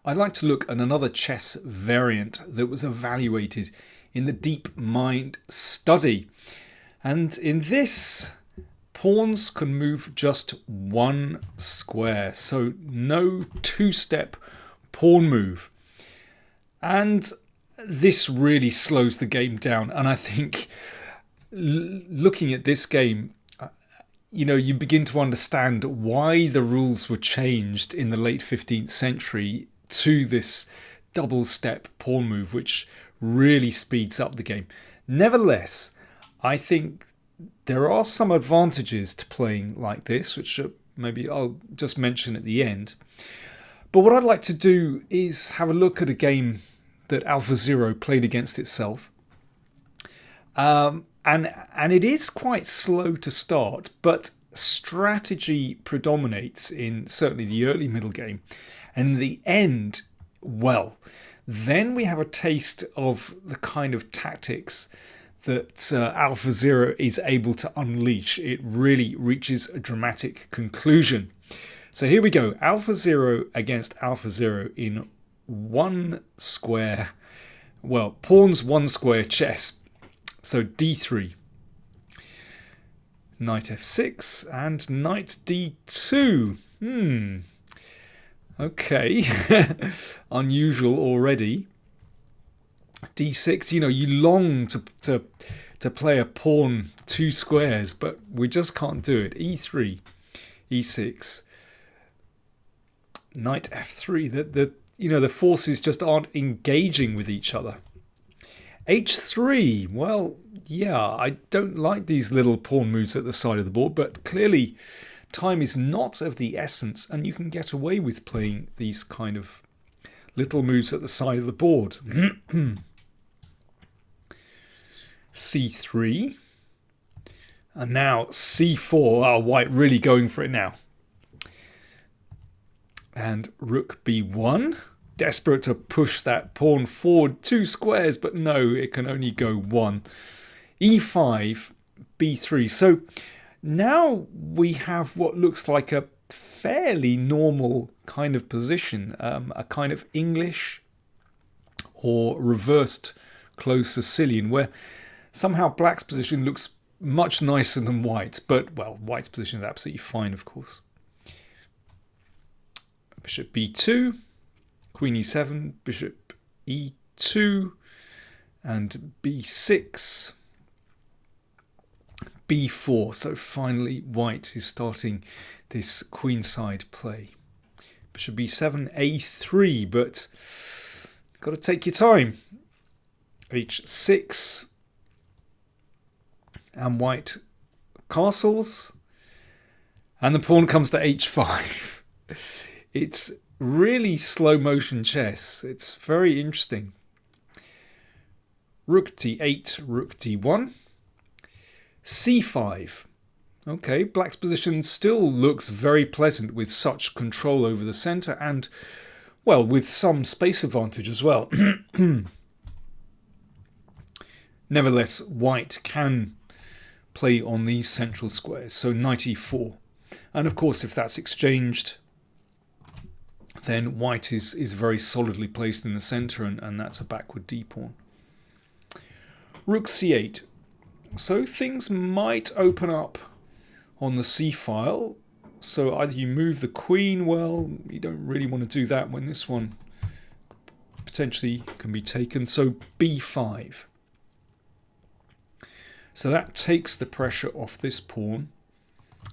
I'd like to look at another chess variant that was evaluated in the DeepMind study. And in this, pawns can move just one square, so no two-step pawn move. And this really slows the game down. And I think looking at this game, you begin to understand why the rules were changed in the late 15th century to this double-step pawn move, which really speeds up the game. Nevertheless, I think there are some advantages to playing like this, which maybe I'll just mention at the end. But what I'd like to do is have a look at a game that AlphaZero played against itself. And it is quite slow to start, but strategy predominates in certainly the early middle game. And in the end, well, then we have a taste of the kind of tactics that AlphaZero is able to unleash. It really reaches a dramatic conclusion. So here we go. AlphaZero against AlphaZero in one square, well, pawns one square chess. So d3, knight f6, and knight d2. Okay, unusual already. d6, you long to play a pawn two squares, but we just can't do it. e3, e6, knight f3. The forces just aren't engaging with each other. h3, well, yeah, I don't like these little pawn moves at the side of the board, but clearly time is not of the essence, and you can get away with playing these kind of little moves at the side of the board. c3, and now c4. Oh, white really going for it now. And rook b1. Desperate to push that pawn forward two squares, but no, it can only go one. e5, b3. So now we have what looks like a fairly normal kind of position, a kind of English or reversed closed Sicilian, where somehow black's position looks much nicer than white's, but, well, white's position is absolutely fine, of course. Bishop b2. Queen e7, bishop e2, and b6, b4. So finally white is starting this queenside play. Bishop b7, a3, but got to take your time. h6, and white castles, and the pawn comes to h5. It's really slow motion chess. It's very interesting. Rook d8, rook d1, c5. Okay, black's position still looks very pleasant with such control over the centre and, well, with some space advantage as well. Nevertheless, white can play on these central squares, so knight e4. And of course, if that's exchanged, then white is very solidly placed in the centre, and that's a backward d-pawn. Rook c8. So things might open up on the c-file. So either you move the queen, well, you don't really want to do that when this one potentially can be taken. So b5. So that takes the pressure off this pawn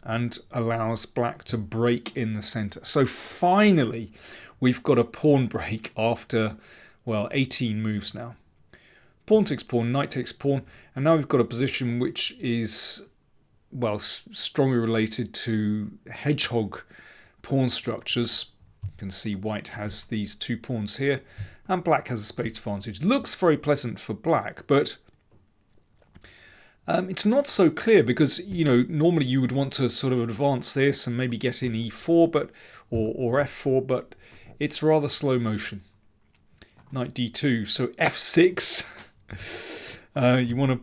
and allows black to break in the centre. So finally, we've got a pawn break after, well, 18 moves now. Pawn takes pawn, knight takes pawn, and now we've got a position which is, well, strongly related to hedgehog pawn structures. You can see white has these two pawns here, and black has a space advantage. Looks very pleasant for black, but it's not so clear because, normally you would want to sort of advance this and maybe get in e4 or f4, but it's rather slow motion. Knight d2, so f6. You want to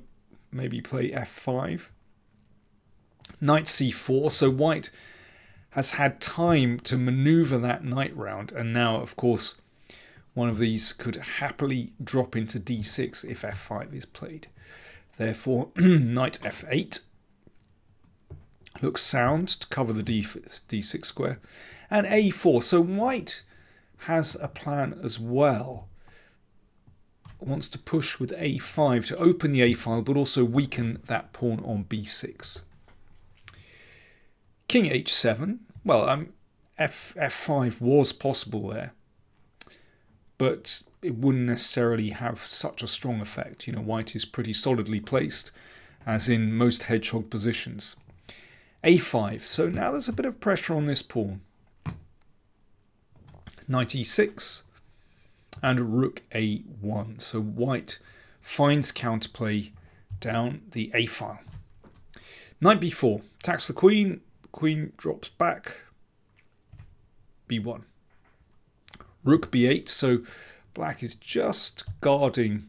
maybe play f5. Knight c4, so white has had time to maneuver that knight round, and now, of course, One of these could happily drop into d6 if f5 is played. Therefore, knight f8 looks sound to cover the d6 square. And a4. So white has a plan as well. Wants to push with a5 to open the a file, but also weaken that pawn on b6. King h7. Well, f5 was possible there, but it wouldn't necessarily have such a strong effect. You know, white is pretty solidly placed, as in most hedgehog positions. a5. So now there's a bit of pressure on this pawn. Knight e6 and rook a1. So white finds counterplay down the a file. Knight b4 attacks the queen. Queen drops back. b1. Rook b8. So black is just guarding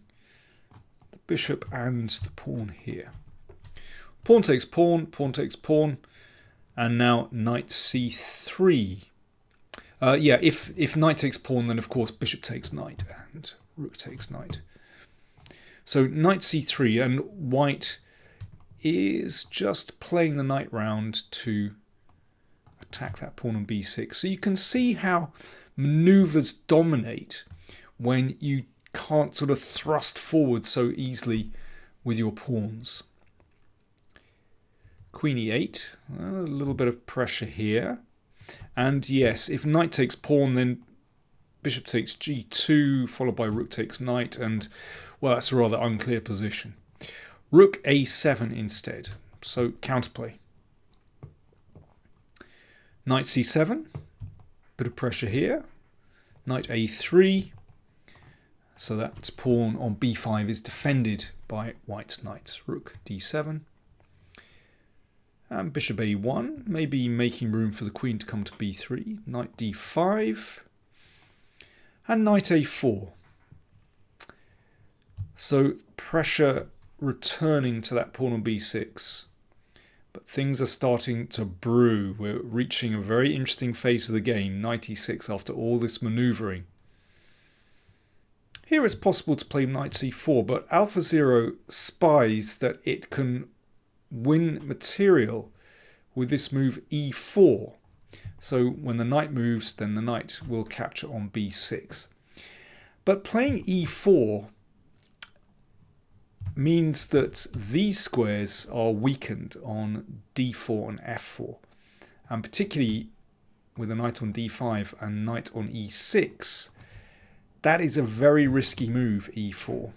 the bishop and the pawn here. Pawn takes pawn. Pawn takes pawn. And now knight c3. If knight takes pawn, then of course bishop takes knight and rook takes knight. So knight c3, and white is just playing the knight round to attack that pawn on b6. So you can see how maneuvers dominate when you can't sort of thrust forward so easily with your pawns. Queen e8, a little bit of pressure here. And yes, if knight takes pawn, then bishop takes g2, followed by rook takes knight, and, well, that's a rather unclear position. Rook a7 instead, so counterplay. Knight c7, bit of pressure here. Knight a3, so that pawn on b5 is defended by white's knight. Rook d7. And bishop a1, maybe making room for the queen to come to b3. Knight d5. And knight a4. So pressure returning to that pawn on b6. But things are starting to brew. We're reaching a very interesting phase of the game. Knight e6 after all this manoeuvring. Here it's possible to play knight c4, but AlphaZero spies that it can win material with this move e4. So when the knight moves, then the knight will capture on b6. But playing e4 means that these squares are weakened on d4 and f4. And particularly with a knight on d5 and knight on e6, that is a very risky move, e4.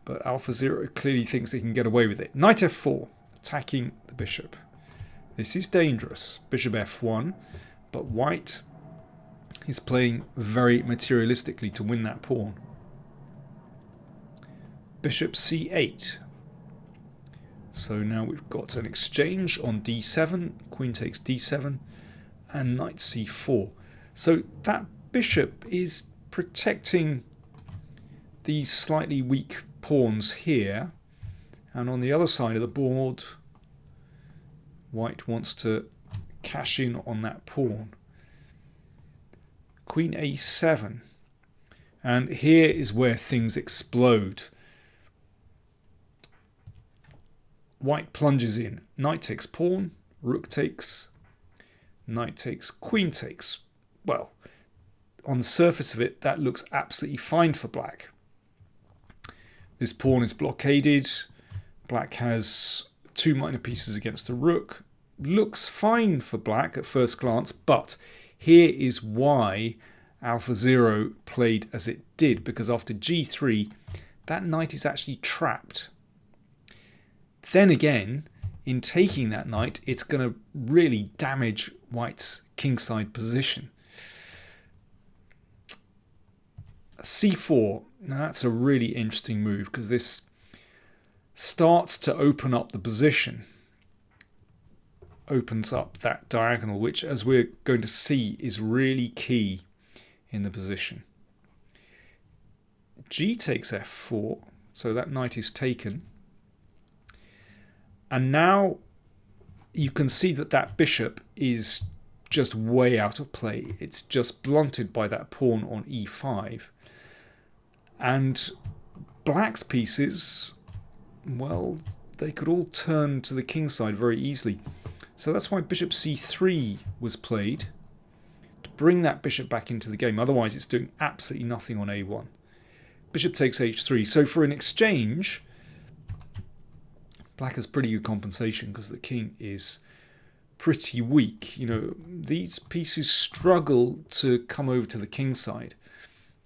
But AlphaZero clearly thinks they can get away with it. Knight f4, attacking the bishop. This is dangerous. Bishop f1, but white is playing very materialistically to win that pawn. Bishop c8. So now we've got an exchange on d7. Queen takes d7 and knight c4. So that bishop is protecting these slightly weak pawns here, and on the other side of the board white wants to cash in on that pawn. Queen a7, and here is where things explode. White plunges in. Knight takes pawn, rook takes, knight takes, queen takes. Well, on the surface of it, that looks absolutely fine for black. This pawn is blockaded. Black has two minor pieces against the rook. Looks fine for black at first glance, but here is why AlphaZero played as it did, because after g3, that knight is actually trapped. Then again, in taking that knight, it's going to really damage white's kingside position. c4, now that's a really interesting move because this starts to open up the position. Opens up that diagonal, which, as we're going to see, is really key in the position. G takes f4, so that knight is taken. And now you can see that that bishop is just way out of play. It's just blunted by that pawn on e5. And black's pieces, well, they could all turn to the king side very easily. So that's why bishop c3 was played, to bring that bishop back into the game. Otherwise it's doing absolutely nothing on a1. Bishop takes h3. So for an exchange, black has pretty good compensation because the king is pretty weak. You know, these pieces struggle to come over to the king side.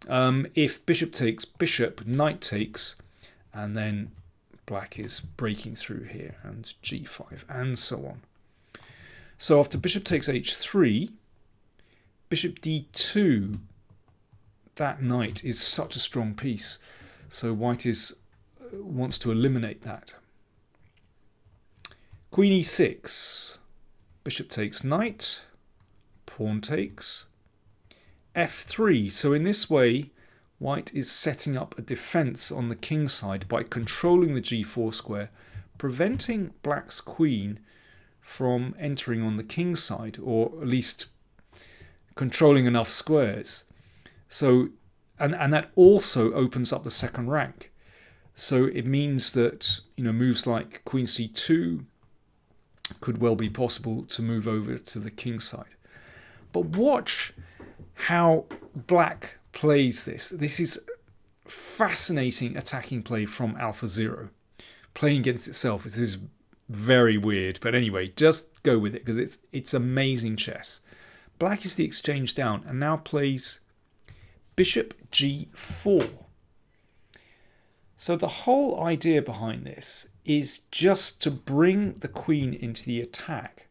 If bishop takes, bishop, knight takes, and then black is breaking through here, and g5, and so on. So after bishop takes h3, bishop d2, that knight is such a strong piece. So white wants to eliminate that. Queen e6, bishop takes knight, pawn takes, f3. So in this way, white is setting up a defense on the king side by controlling the g4 square, preventing black's queen from entering on the king side, or at least controlling enough squares. So, and that also opens up the second rank. So it means that, you know, moves like queen c2 could well be possible to move over to the king side. But watch how black plays this. This is fascinating attacking play from AlphaZero. Playing against itself, this is very weird. But anyway, just go with it because it's amazing chess. Black is the exchange down and now plays bishop g4. So the whole idea behind this is just to bring the queen into the attack.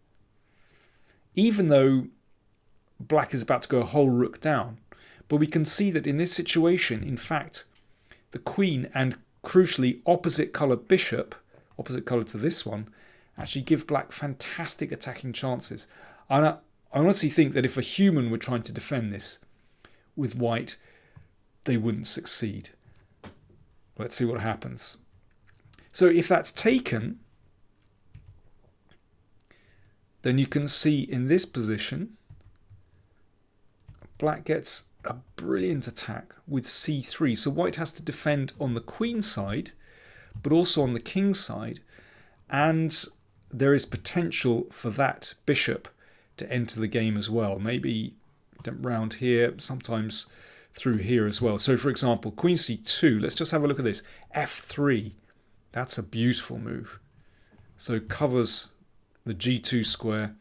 Even though black is about to go a whole rook down. But we can see that in this situation, in fact, the queen and crucially opposite colour bishop, opposite colour to this one, actually give black fantastic attacking chances. And I honestly think that if a human were trying to defend this with white, they wouldn't succeed. Let's see what happens. So if that's taken, then you can see in this position, black gets a brilliant attack with c3. So white has to defend on the queen side, but also on the king side. And there is potential for that bishop to enter the game as well. Maybe round here, sometimes through here as well. So for example, queen c2, let's just have a look at this. f3, that's a beautiful move. So it covers the g2 square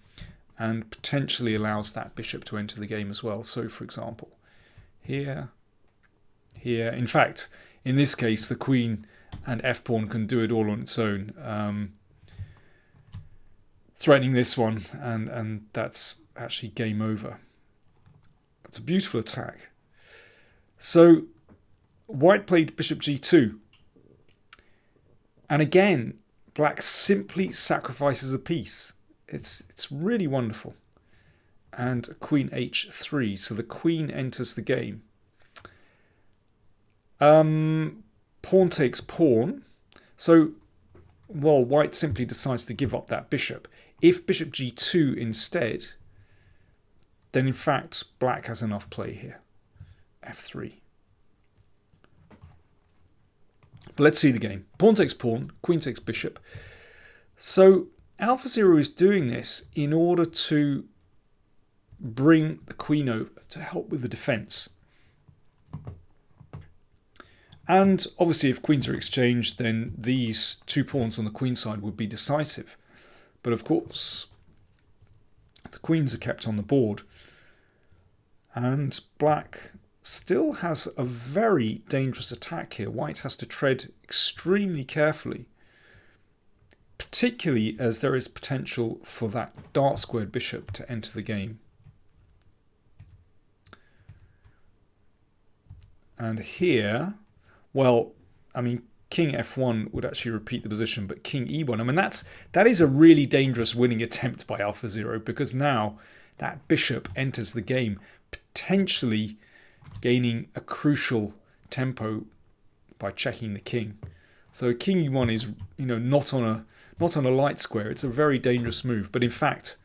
and potentially allows that bishop to enter the game as well. So for example, here, here. In fact, in this case, the queen and f-pawn can do it all on its own. Threatening this one, and that's actually game over. It's a beautiful attack. So white played bishop g2. And again, black simply sacrifices a piece. It's really wonderful. And queen h3, so the queen enters the game. Pawn takes pawn. So, well, white simply decides to give up that bishop. If bishop g2 instead, then in fact black has enough play here. f3. But let's see the game. Pawn takes pawn, queen takes bishop. So AlphaZero is doing this in order to bring the queen over to help with the defense. And obviously if queens are exchanged, then these two pawns on the queen side would be decisive. But of course, the queens are kept on the board. And black still has a very dangerous attack here. White has to tread extremely carefully, particularly as there is potential for that dark squared bishop to enter the game. And here, well, I mean, king f1 would actually repeat the position, but king e1, I mean, that is a really dangerous winning attempt by AlphaZero, because now that bishop enters the game, potentially gaining a crucial tempo by checking the king. So king e1 is, you know, not on a light square. It's a very dangerous move. But in fact,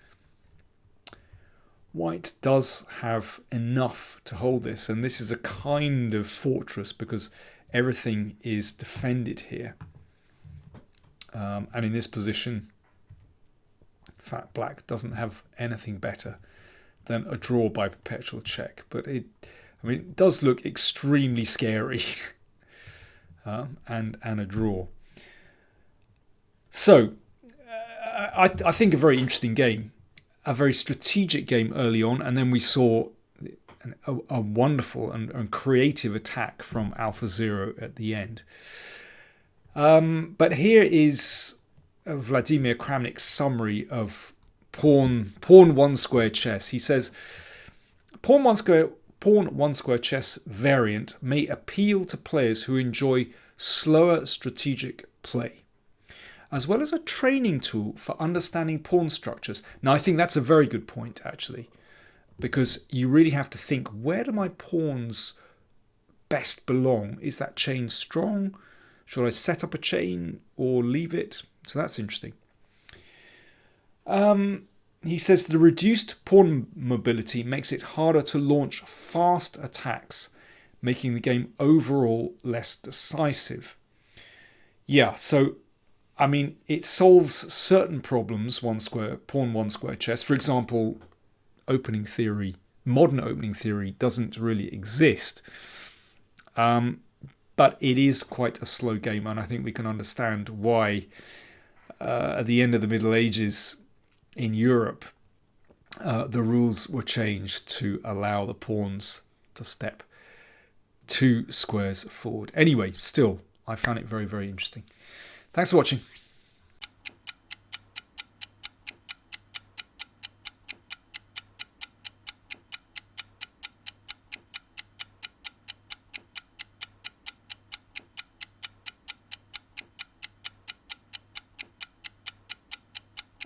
white does have enough to hold this, and this is a kind of fortress because everything is defended here. And in this position, in fact, black doesn't have anything better than a draw by perpetual check. But it does look extremely scary, and a draw. So I think a very interesting game, a very strategic game early on, and then we saw a wonderful and creative attack from AlphaZero at the end. But here is Vladimir Kramnik's summary of pawn one square chess. He says, pawn one square chess variant may appeal to players who enjoy slower strategic play, as well as a training tool for understanding pawn structures. Now, I think that's a very good point, actually, because you really have to think, where do my pawns best belong? Is that chain strong? Should I set up a chain or leave it? So that's interesting. He says the reduced pawn mobility makes it harder to launch fast attacks, making the game overall less decisive. Yeah, so I mean, it solves certain problems, pawn one square chess. For example, opening theory, modern opening theory doesn't really exist. But it is quite a slow game, and I think we can understand why at the end of the Middle Ages in Europe, the rules were changed to allow the pawns to step 2 squares forward. Anyway, still, I found it very, very interesting. Thanks for watching.